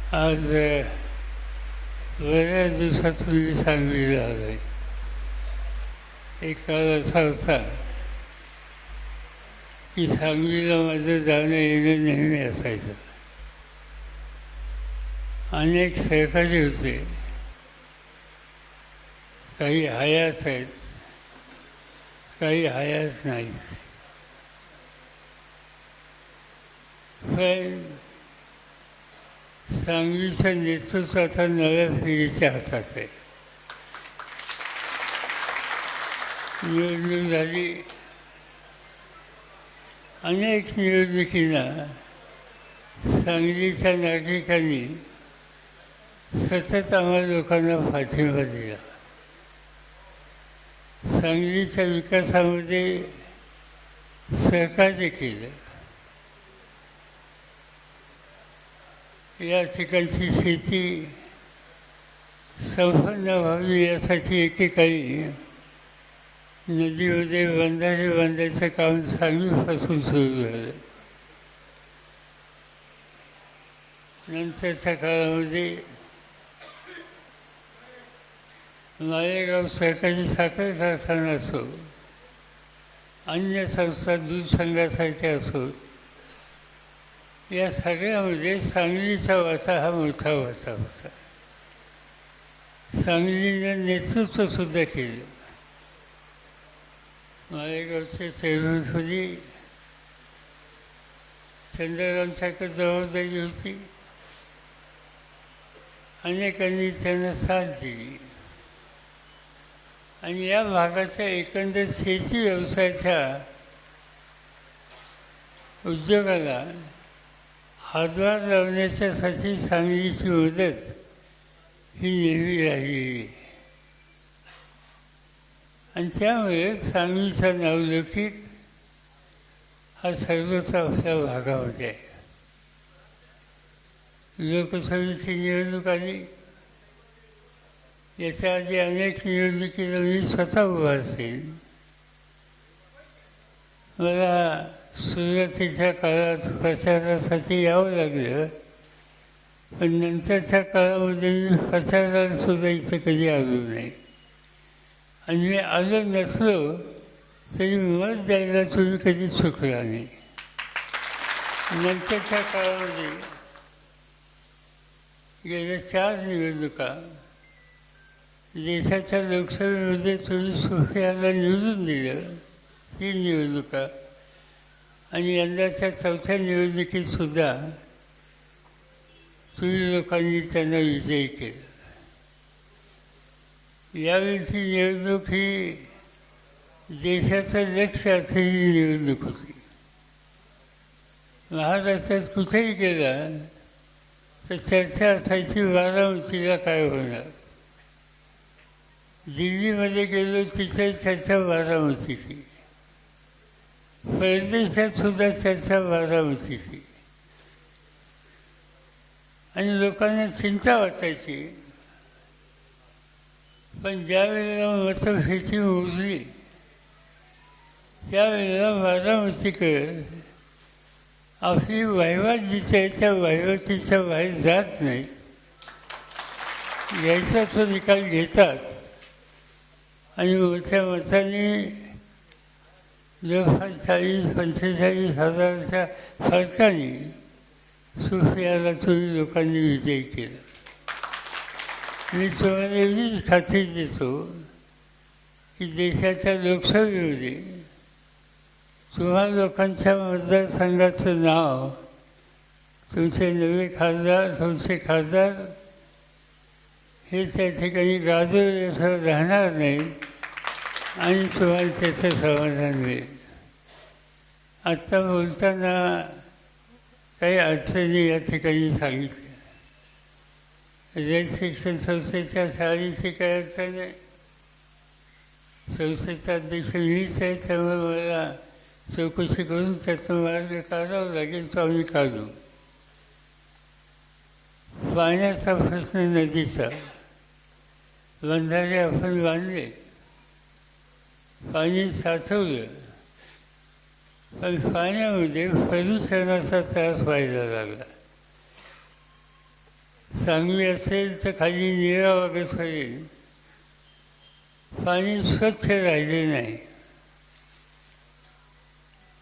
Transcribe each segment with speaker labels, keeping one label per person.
Speaker 1: आज बऱ्याच दिवसातून मी सांगलीला आलो आहे. एक काळ असा होता की सांगलीला माझं जाणं येणं नेहमी असायचं. अनेक सहकारी होते, काही हयात आहेत, काही हयात नाहीत. पण सांगलीचं नेतृत्व आता नव्या पिढीच्या हातात आहे. निवडणूक झाली, अनेक निवडणुकींना सांगलीच्या नागरिकांनी सतत आम्हा लोकांना पाठिंबा दिला. सांगलीच्या विकासामध्ये सहकार्य केलं. या ठिकाणची शेती संपन्न व्हावी यासाठी एकेकाळी नदीमध्ये बंधारे बांधायचं काम सांगलीपासून सुरू झालं. नंतरच्या काळामध्ये मालेगाव सहकारी साखर कारखाना असो, अन्य संस्था दूध संघासारख्या असोत, या सगळ्यामध्ये सांगलीचा वाटा हा मोठा वाटा होता. सांगलीनं नेतृत्वसुद्धा केलं. मालेगावचे चेअरमनपदी चंद्रकांतच्याकडे जबाबदारी होती. अनेकांनी त्यांना साथ दिली आणि या भागाच्या एकंदर शेती व्यवसायाच्या उद्योगाला हातभार लावण्याच्यासाठी सांगलीची मदत ही नेहमी राहिली आणि त्यामुळे सांगलीचा नावलौकिक हा सर्वत्र आपल्या भागामध्ये आहे. लोकसभेची निवडणूक आली, याच्या आधी अनेक निवडणुकीला मी स्वतः उभा असेल. मला सुरुवातीच्या काळात प्रचारासाठी यावं लागलं, पण नंतरच्या काळामध्ये मी प्रचाराला सुद्धा इथं कधी आलो नाही. आणि मी आलो नसलो तरी मत द्यायला तुम्ही कधी चुकला नाही. नंतरच्या काळामध्ये गेल्या 4 निवडणुका देशाच्या लोकसभेमध्ये तुम्ही सुप्रियाला निवडून दिलं, 3 निवडणुका, आणि यंदाच्या 4थ्या निवडणुकीतसुद्धा तुम्ही लोकांनी त्यांना विजयी केलं. यावेळीची निवडणूक ही देशाचं लक्ष असलेली निवडणूक होती. महाराष्ट्रात कुठेही गेला तर चर्चा असायची बारामतीला काय होणार. दिल्लीमध्ये गेलो तिथे चर्चा बारामतीची, परदेशात सुद्धा चर्चा बारामतीची. आणि लोकांना चिंता वाटायची. पण ज्या वेळेला मतपेटी मोजली त्यावेळेला बारामतीकर आपली वहिवाट जिथे त्या वहिवाटीच्या बाहेर जात नाही, यायचा तो निकाल घेतात आणि मोठ्या मताने जवळपास 40-45 हजाराच्या फरकाने सुप्रियाला तुम्ही लोकांनी विजयी केला. मी तुम्हाला एवढीच खात्री देतो की देशाच्या लोकसभेमध्ये तुम्हा लोकांच्या मतदारसंघाचं नाव, तुमचे नवे खासदार, तुमचे खासदार हे त्या ठिकाणी गाजवल्याशिवाय राहणार नाही आणि तुम्हाला त्याचं समाधान मिळेल. आत्ता बोलताना काही अडचणी या ठिकाणी सांगितल्या. रयत शिक्षण संस्थेच्या शाळेची काही अडचण आहे. संस्थेचा अध्यक्ष मीच आहे, त्यामुळे मला चौकशी करून त्यातून मार्ग काढावा लागेल, तो आम्ही काढू. पाण्याचा प्रश्न नदीचा, बंधारे आपण बांधले, पाणी साठवलं, पण पाण्यामध्ये प्रदूषणाचा त्रास व्हायला लागला. चांगली असेल तर खाली निरा वागत होईल, पाणी स्वच्छ राहिले नाही.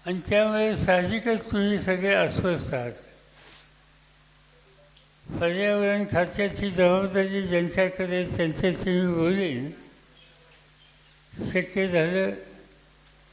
Speaker 1: आणि त्यामुळे साहजिकच तुम्ही सगळे अस्वस्थ आहात. पर्यावरण खात्याची जबाबदारी ज्यांच्याकडे त्यांच्याशी मी बोलेन. शक्य झालं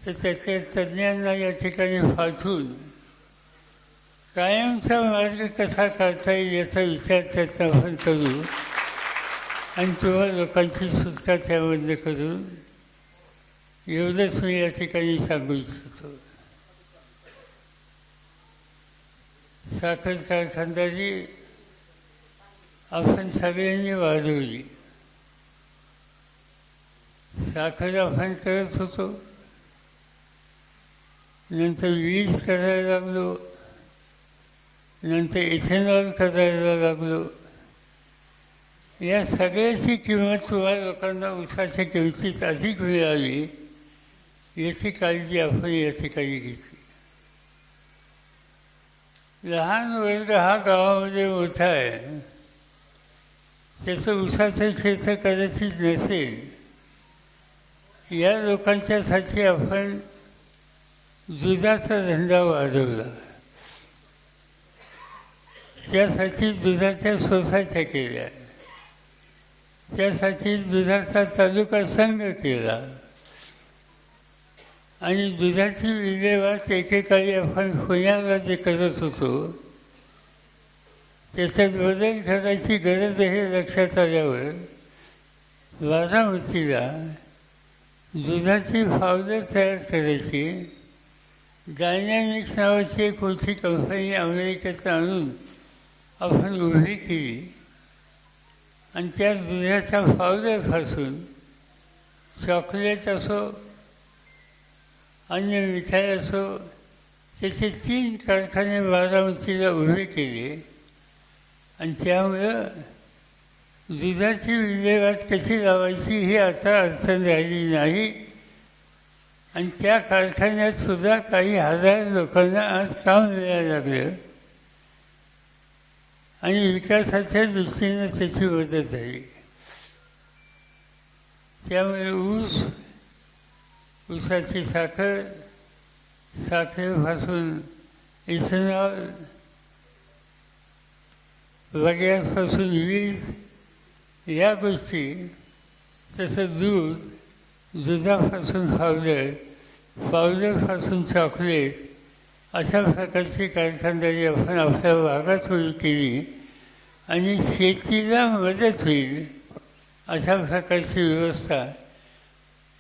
Speaker 1: तर त्याच्या तज्ज्ञांना या ठिकाणी पाठवून कायमचा मार्ग कसा काढता येईल याचा विचार त्यात आपण करू आणि तुम्हा लोकांची सुटका त्यामधनं करून एवढंच मी या ठिकाणी सांगू इच्छितो. साखर कारखानदारी आपण सगळ्यांनी वाढवली. साखर आपण करत होतो, नंतर वीज करायला लागलो, नंतर इथेनॉल करायला लागलो. या सगळ्याची किंमत तुम्हाला लोकांना ऊसाच्या किमतीत अधिक मिळावी याची काळजी आपण या ठिकाणी घेतली. लहान वर्ग हा गावामध्ये मोठा आहे, त्याचं ऊसाचं क्षेत्र कदाचित नसेल. या लोकांच्यासाठी आपण दुधाचा धंदा वाढवला. त्यासाठी दुधाच्या सोसायट्या केल्या, त्यासाठी दुधाचा तालुका संघ केला आणि दुधाची विल्हेवाट एकेकाळी आपण पुण्याला जे करत होतो त्याच्यात बदल करायची गरज हे लक्षात आल्यावर बारामतीला दुधाची पावडर तयार करायची डायनॅमिक्स नावाची एक मोठी कंपनी अमेरिकेत आणून आपण उभी केली आणि त्या दुधाच्या पावडरपासून चॉकलेट असो, अन्य मिठाई असो, त्याचे 3 कारखाने बारामतीला उभे केले. आणि त्यामुळं दुधाची विल्हेवाट कशी लावायची ही आता अडचण राहिली नाही. आणि त्या कारखान्यात सुद्धा काही हजार लोकांना आज काम मिळायला लागलं आणि विकासाच्या दृष्टीनं त्याची मदत झाली. त्यामुळे ऊसाची साखर, साखरेपासून इथेनॉल, वगैरेपासून वीज या गोष्टी, तसं दूध, दुधापासून पावडर, पावडरपासून चॉकलेट अशा प्रकारची कारखानदारी आपण आपल्या भागात होईल केली आणि शेतीला मदत होईल अशा प्रकारची व्यवस्था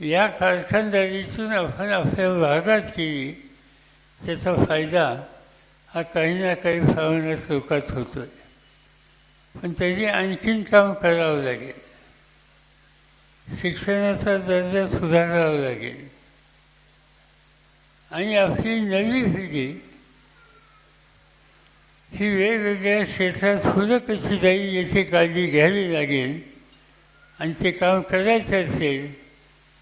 Speaker 1: या कारखानदारीतून आपण आपल्या भागात केली. त्याचा फायदा हा काही ना काही प्रमाणात लोकात होतो आहे. पण त्याची आणखीन काम करावं लागेल. शिक्षणाचा दर्जा सुधारावा लागेल आणि आपली नवी पिढी ही वेगवेगळ्या क्षेत्रात पुढं कशी जाईल याची काळजी घ्यावी लागेल. आणि ते काम करायचं असेल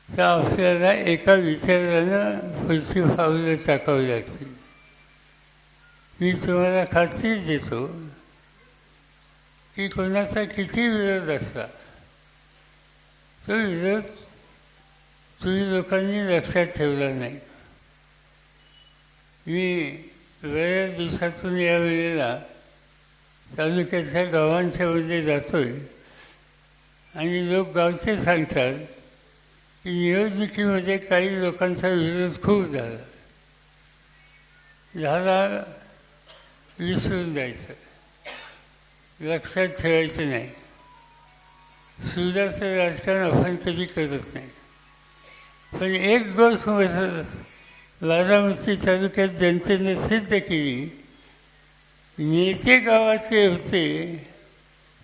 Speaker 1: तर आपल्याला एका विचारानं पुढची पावलं टाकावी लागतील. मी तुम्हाला खात्री देतो की कोणाचा किती विरोध असला तो विरोध तुम्ही लोकांनी लक्षात ठेवला नाही. मी बऱ्याच दिवसातून या वेळेला तालुक्याच्या गावांच्या मध्ये जातोय आणि लोक गावचे सांगतात की निवडणुकीमध्ये काही लोकांचा विरोध खूप झाला. विसरून जायचं, लक्षात ठेवायचं नाही. सुधाचं राजकारण आपण कधी करत नाही. पण एक गोष्ट बारामती तालुक्यात जनतेने सिद्ध केली, नेते गावाचे होते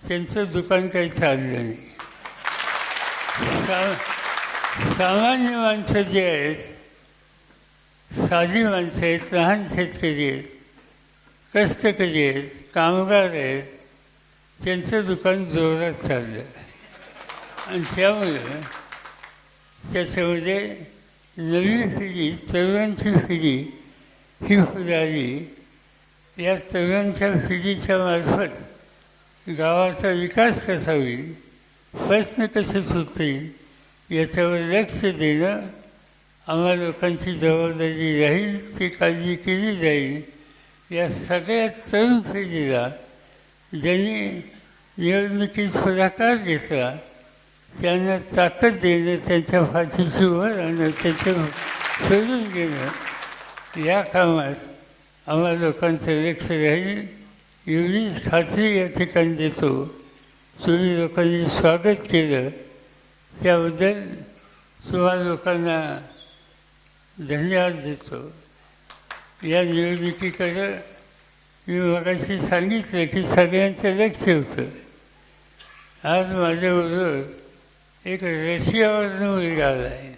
Speaker 1: त्यांचं दुकान काही चाललं नाही. सामान्य माणसं जे आहेत, साधी माणसं आहेत, लहान शेतकरी आहेत, कष्टकरी आहेत, कामगार आहेत, त्यांचं दुकान जोरात चाललं. आणि त्यामुळं त्याच्यामध्ये नवी पिढी, तरुणांची पिढी ही फुलाली. या तरुणांच्या पिढीच्या मार्फत गावाचा विकास कसा होईल, प्रश्न कसे सुटतील याच्यावर लक्ष देणं आम्हा लोकांची जबाबदारी राहील, ती काळजी केली जाईल. या सगळ्या तरुण पिढीला ज्यांनी निवडणुकीत पुढाकार घेतला त्यांना ताकद देणं, त्यांच्या फाशीची वर आणणं, त्याचे सोडून घेणं या कामात आम्हा लोकांचं लक्ष राहील एवढीच खात्री या ठिकाणी देतो. तुम्ही लोकांनी स्वागत केलं त्याबद्दल तुम्हा लोकांना धन्यवाद देतो. या निवडणुकीकडं मी मगाशी सांगितलं की सगळ्यांचं लक्ष होतं. आज माझ्याबरोबर एक रशियावरून मुलगा आला आहे,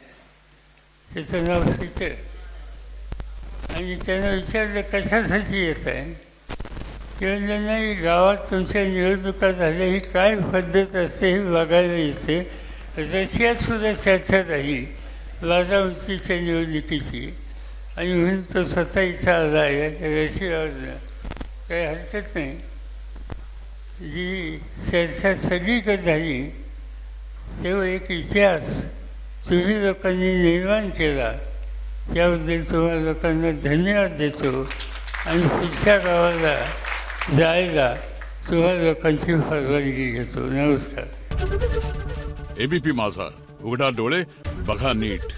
Speaker 1: त्याचं नाव पीटर, आणि त्यानं विचारलं कशासाठी येत आहे. ते म्हणलं नाही, गावात तुमच्या निवडणुका झाल्या ही काय पद्धत असते हे बघायला येते. रशियात सुद्धा चर्चा झाली माझा उंचीच्या निवडणुकीची, आणि म्हणून तो स्वतः इथं आला आहे रशियावरनं. काही हरकत नाही. जी चर्चा सगळीकडे झाली तेव्हा एक इतिहास तुम्ही लोकांनी निर्माण केला, त्याबद्दल तुम्हाला लोकांना धन्यवाद देतो. आणि पुढच्या गावाला जायला तुम्हाला लोकांची परवानगी घेतो. नमस्कार.
Speaker 2: एबीपी माझा, उघडा डोळे बघा नीट.